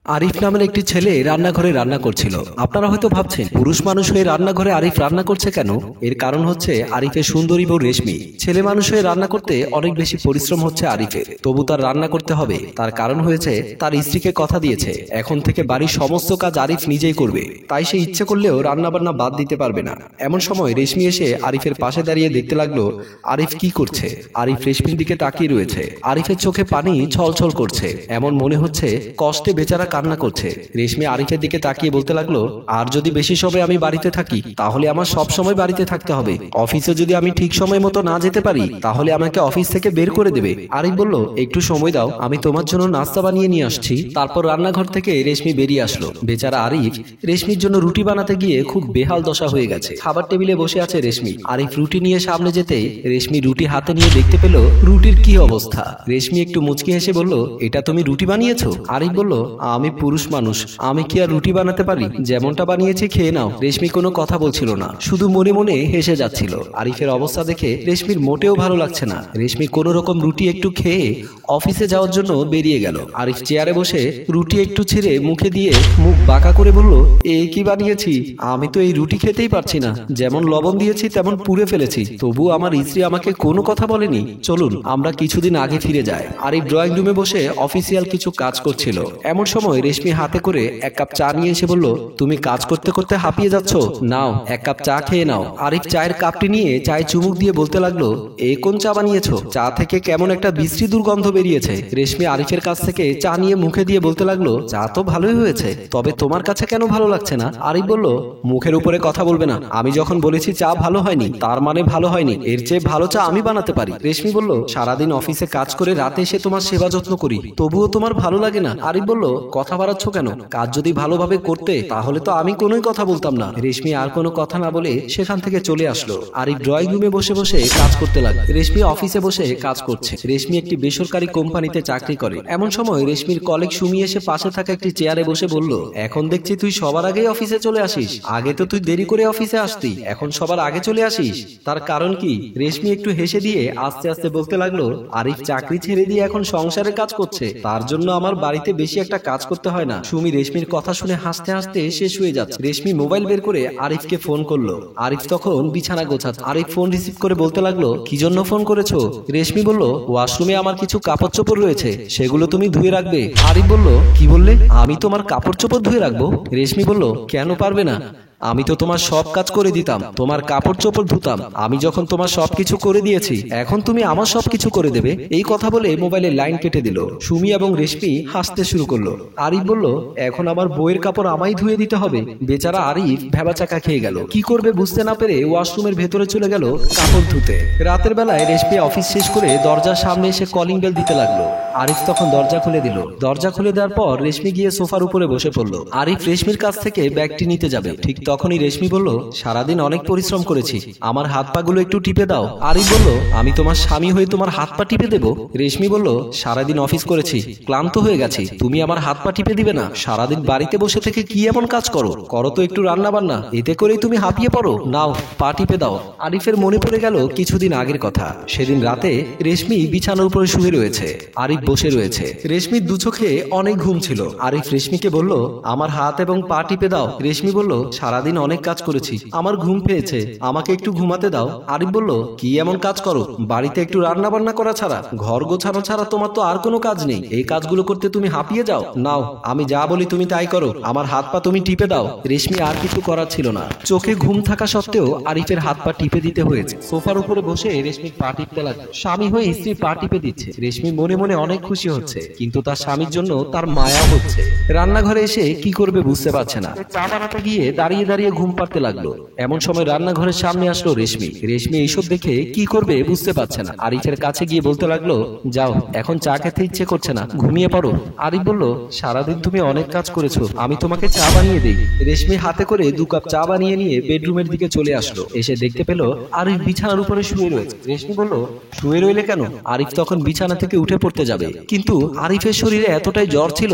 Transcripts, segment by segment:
আরিফ নামের একটি ছেলে রান্নাঘরে রান্না করছিল। আপনারা হয়তো ভাবছেন পুরুষ মানুষ হয়ে রান্নাঘরে আরিফ রান্না করছে কেন? এর কারণ হচ্ছে আরিফের সুন্দরী বউ রেশমি। ছেলে মানুষ হয়ে রান্না করতে অনেক বেশি পরিশ্রম হচ্ছে আরিফের, তবু তার রান্না করতে হবে। তার কারণ হয়েছে তার স্ত্রীকে কথা দিয়েছে এখন থেকে বাড়ির সমস্ত কাজ আরিফ নিজেই করবে, তাই সে ইচ্ছে করলেও রান্না বান্না বাদ দিতে পারবে না। এমন সময় রেশমি এসে আরিফের পাশে দাঁড়িয়ে দেখতে লাগলো আরিফ কি করছে। আরিফ রেশমির দিকে তাকিয়ে রয়েছে। আরিফের চোখে পানি ছলছল করছে, এমন মনে হচ্ছে কষ্টে বেচারা কান্না করছে। রেশমি আরিফের দিকে তাকিয়ে বলতে লাগলো, আর যদি বেশি সময় আমি বাড়িতে থাকি তাহলে আমার সব সময় বাড়িতে থাকতে হবে। অফিসে যদি আমি ঠিক সময় মতো না যেতে পারি তাহলে আমাকে অফিস থেকে বের করে দেবে। আরিফ বলল, একটু সময় দাও, আমি তোমার জন্য নাস্তা বানিয়ে নিয়ে আসছি। তারপর রান্নাঘর থেকে রেশমি বেরিয়ে আসলো। বেচারা আরিফ রেশমির জন্য রুটি বানাতে গিয়ে খুব বেহাল দশা হয়ে গেছে। খাবার টেবিলে বসে আছে রেশমি। আরিফ রুটি নিয়ে সামনে যেতেই রেশমি রুটি হাতে নিয়ে দেখতে পেল রুটির কি অবস্থা। রেশমি একটু মুচকি হেসে বলল, এটা তুমি রুটি বানিয়েছো? আরিফ বলল, আমি পুরুষ মানুষ, আমি কি আর রুটি বানাতে পারি? যেমনটা বানিয়েছি খেয়ে নাও। রেশমি কোনো কথা বলছিল না, শুধু মনে মনে হেসে যাচ্ছিল। আরিফের অবস্থা দেখে রেশমির মোটেও ভালো লাগছে না। রেশমি কোনো রকম রুটি একটু খেয়ে অফিসে যাওয়ার জন্য বেরিয়ে গেল। আরিফ চেয়ারে বসে রুটি একটু ছিঁড়ে মুখে দিয়ে মুখ বাঁকা করে বলল, এ কি বানিয়েছি? আমি তো এই রুটি খেতেই পারছি না, যেমন লবণ দিয়েছি তেমন পুড়ে ফেলেছি, তবু আমার স্ত্রী আমাকে কোনো কথা বলেনি। চলুন আমরা কিছুদিন আগে ফিরে যাই। আরিফ ড্রয়িং রুমে বসে অফিসিয়াল কিছু কাজ করছিল। এমন সময় রেশমি হাতে করে এক কাপ চা নিয়ে এসে বলল, তুমি কাজ করতে করতে হাঁপিয়ে যাচ্ছ, নাও এক কাপ চা খেয়ে নাও। আরিফ চায়ের কাপটি নিয়ে চায়ে চুমুক দিয়ে বলতে লাগলো, এ কোন চা বানিয়েছো? চা থেকে কেমন একটা বিশ্রী দুর্গন্ধ বেরিয়েছে। রেশমি আরিফের কাছ থেকে চা নিয়ে মুখে দিয়ে বলতে লাগলো, চা তো ভালোই হয়েছে, তবে তোমার কাছে কেন ভালো লাগছে না? আরিফ বলল, মুখের উপরে কথা বলবে না, আমি যখন বলেছি চা ভালো হয়নি তার মানে ভালো হয়নি, এর চেয়ে ভালো চা আমি বানাতে পারি। রেশমি বলল, সারাদিন অফিসে কাজ করে রাতে এসে তোমার সেবা যত্ন করি, তবুও তোমার ভালো লাগে না? আরিফ বলল, কথা বাড়াচ্ছ কেন? কাজ যদি ভালোভাবে করতে তাহলে তো আমি কোনোই কথা বলতাম না। রেশমি আর কোনো কথা না বলে সেখান থেকে চলে আসলো। আরিফ ড্রয়িং রুমে বসে বসে কাজ করতে লাগলো। রেশমি অফিসে বসে কাজ করছে। রেশমি একটি বেসরকারি কোম্পানিতে চাকরি করে। এমন সময় রেশমির কলিগ সুমি এসে পাশে থাকা একটি চেয়ারে বসে বলল, এখন দেখছি তুই সবার আগেই অফিসে চলে আসিস, আগে তো তুই দেরি করে অফিসে আসতি, এখন সবার আগে চলে আসিস, তার কারণ কি? রেশমি একটু হেসে দিয়ে আস্তে আস্তে বলতে লাগলো, আরিফ চাকরি ছেড়ে দিয়ে এখন সংসারে কাজ করছে, তার জন্য আমার বাড়িতে বেশি একটা কাজ করতে হয় না। সুমি রেশমির কথা শুনে হাসতে হাসতে শেষ হয়ে যাচ্ছে। রেশমি মোবাইল বের করে আরিফকে ফোন করলো। আরিফ তখন বিছানা গোছাচ্ছে। আরিফ ফোন রিসিভ করে বলতে লাগলো, কি জন্য ফোন করেছো? রেশমি বলল, ওয়াশরুমে আমার কিছু কাপড় চোপড় রয়েছে, সেগুলো তুমি ধুয়ে রাখবে। আরিফ বলল, কি বললে? আমি তোমার কাপড় চোপড় ধুয়ে রাখবো? রেশমি বলল, কেন পারবে না? আমি তো তোমার সব কাজ করে দিতাম, তোমার কাপড় চোপড় ধুতাম। আমি যখন তোমার সবকিছু করে দিয়েছি এখন তুমি আমার সবকিছু করে দেবে? এই কথা বলে মোবাইলের লাইন কেটে দিল। সুমি এবং রেশমি হাসতে শুরু করলো। আরিফ বলল, এখন আমার বইয়ের কাপড় আমায় ধুয়ে দিতে হবে? বেচারা আরিফ ভেবাচাকা খেয়ে গেল। কি করবে বুঝতে না পেরে ওয়াশরুমের ভেতরে চলে গেল কাপড় ধুতে। রাতের বেলায় রেশমি অফিস শেষ করে দরজার সামনে এসে কলিং বেল দিতে লাগলো। আরিফ তখন দরজা খুলে দিল। দরজা খুলে দেওয়ার পর রেশমি গিয়ে সোফার উপরে বসে পড়লো। আরিফ রেশমির কাছ থেকে ব্যাগটি নিতে যাবে, ঠিক তখনই রেশমি বলল, সারাদিন অনেক পরিশ্রম করেছি, আমার হাত পা গুলো একটু টিপে দাও। আরিফ বলল, আমি তোমার স্বামী হয়ে তোমার হাত পা টিপে দেবো? রেশমি বলল, সারাদিন অফিস করেছি, ক্লান্ত হয়ে গেছি, তুমি আমার হাত পা টিপে দিবে না? সারাদিন বাড়িতে বসে থেকে কি এমন কাজ করো? করো তো একটু রান্না বান্না, এতে করেই তুমি হাঁপিয়ে পড়ো, নাও পা টিপে দাও। আরিফের মনে পড়ে গেল কিছুদিন আগের কথা। সেদিন রাতে রেশমি বিছানার উপরে শুয়ে রয়েছে, আরিফ বসে রয়েছে। রেশমির দু চোখে অনেক ঘুম ছিল। আরিফ রেশমিকে বলল, আমার হাত এবং পা টিপে দাও। রেশমি বলল, সারাদিন অনেক কাজ করেছি, আমার ঘুম পেয়েছে, আমাকে একটু ঘুমাতে দাও। আরিফ বলল, কি এমন কাজ করো? বাড়িতে একটু রান্না বান্না করা ছাড়া, ঘর গোছানো ছাড়া তোমার তো আর কোনো কাজ নেই, এই কাজগুলো করতে তুমি হাঁপিয়ে যাও? নাও আমি যা বলি তুমি তাই করো, আমার হাত পা তুমি টিপে দাও। রেশমি আর কিছু করার ছিল না, চোখে ঘুম থাকা সত্ত্বেও আরিফের হাত পা টিপে দিতে হয়েছে। সোফার উপরে বসে রেশমি পা টিপতে লাগলো। স্বামী হয়ে স্ত্রী পা টিপে দিচ্ছে। রেশমি মনে মনে অনেক খুশি হচ্ছে, কিন্তু তার স্বামীর জন্য তার মায়া হচ্ছে। রান্নাঘরে এসে কি করবে বুঝতে পারছে না। চা বানাতে গিয়ে দাঁড়িয়ে দাঁড়িয়ে ঘুম পাড়তে লাগলো। এমন সময় রান্নাঘরের সামনে আসলো রেশমি। রেশমি এইসব দেখে কি করবে বুঝতে পারছে না। আরিফের কাছে গিয়ে বলতে লাগলো, যাও, এখন চা খেতে ইচ্ছে করছে না, ঘুমিয়ে পড়ো। আরিফ বলল, সারাদিন তুমি অনেক কাজ করেছো, আমি তোমাকে চা বানিয়ে দিই। রেশমি হাতে করে 2 কাপ চা বানিয়ে নিয়ে বেডরুমের দিকে চলে আসলো। এসে দেখতে পেল আরিফ বিছানার উপরে শুয়ে রয়েছে। রেশমি বলল, শুয়ে রইলে কেন? আরিফ তখন বিছানা থেকে উঠে পড়তে যাবে, যাবে, কিন্তু আরিফের শরীরে এতটাই জ্বর ছিল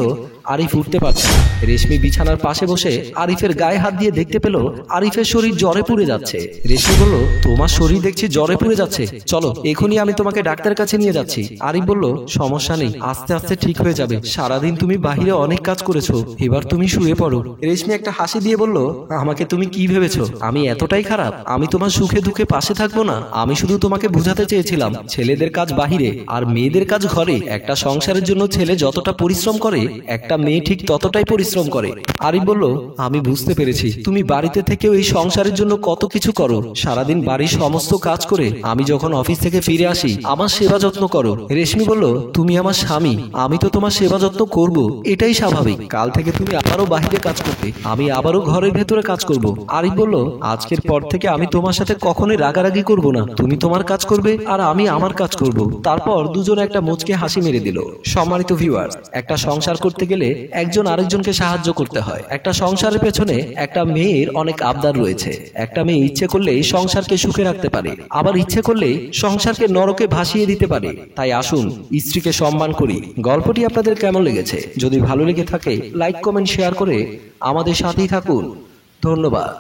আরিফ উঠতে পারছে না। রেশমি বিছানার পাশে বসে আরিফের গায়ে হাত দিয়ে দেখতে পেল আরিফের শরীর জ্বরে পুড়ে যাচ্ছে। রেশমি বলল, তোমার শরীর দেখছি জ্বরে পুড়ে যাচ্ছে, চলো এখনই আমি তোমাকে ডাক্তারের কাছে নিয়ে যাচ্ছি। আরিফ বলল, সমস্যা নেই, আস্তে আস্তে ঠিক হয়ে যাবে, সারাদিন তুমি বাহিরে অনেক কাজ করেছো, এবার তুমি শুয়ে পড়ো। রেশমি একটা হাসি দিয়ে বলল, আমাকে তুমি কি ভেবেছো আমি এতটাই খারাপ? আমি তোমার সুখে দুঃখে পাশে থাকবো না? আমি শুধু তোমাকে বুঝাতে চেয়েছিলাম ছেলেদের কাজ বাহিরে আর মেয়েদের কাজ ঘরে। একটা সংসারের জন্য ছেলে যতটা পরিশ্রম করে একটা মেয়ে ঠিক ততটাই পরিশ্রম করে। আরিফ বলল, আমি বুঝতে পেরেছি তুমি বাড়িতে থেকেও এই সংসারের জন্য কত কিছু করো, সারাদিন বাড়ির সমস্ত কাজ করে আমি যখন অফিস থেকে ফিরে আসি আমার সেবা যত্ন করো। রেশমি বলল, তুমি আমার স্বামী, আমি তো তোমার সেবা যত্ন করব, এটাই স্বাভাবিক। কাল থেকে তুমি আবারও বাহিরে কাজ করবে, আমি আবারও ঘরের ভেতরে কাজ করব। আরিফ বলল, আজকের পর থেকে আমি তোমার সাথে কখনোই রাগারাগি করব না, তুমি তোমার কাজ করবে আর আমি আমার কাজ করব। তারপর দুজনে একটা মুচকে হাসি মেরে দিল। সম্মানিত ভিউয়ার্স, একটা সংসার করতে গেলে একজন আরেকজনকে সাহায্য করতে হয়। একটা সংসারের পেছনে একটা মেয়ের অনেক আবদার রয়েছে। একটা মেয়ে ইচ্ছে করলেই সংসারকে সুখে রাখতে পারে, আবার ইচ্ছে করলেই সংসারকে নরকে ভাসিয়ে দিতে পারে। তাই আসুন স্ত্রীকে সম্মান করি। গল্পটি আপনাদের কেমন লেগেছে? যদি ভালো লেগে থাকে লাইক কমেন্ট শেয়ার করে আমাদের সাথেই থাকুন। ধন্যবাদ।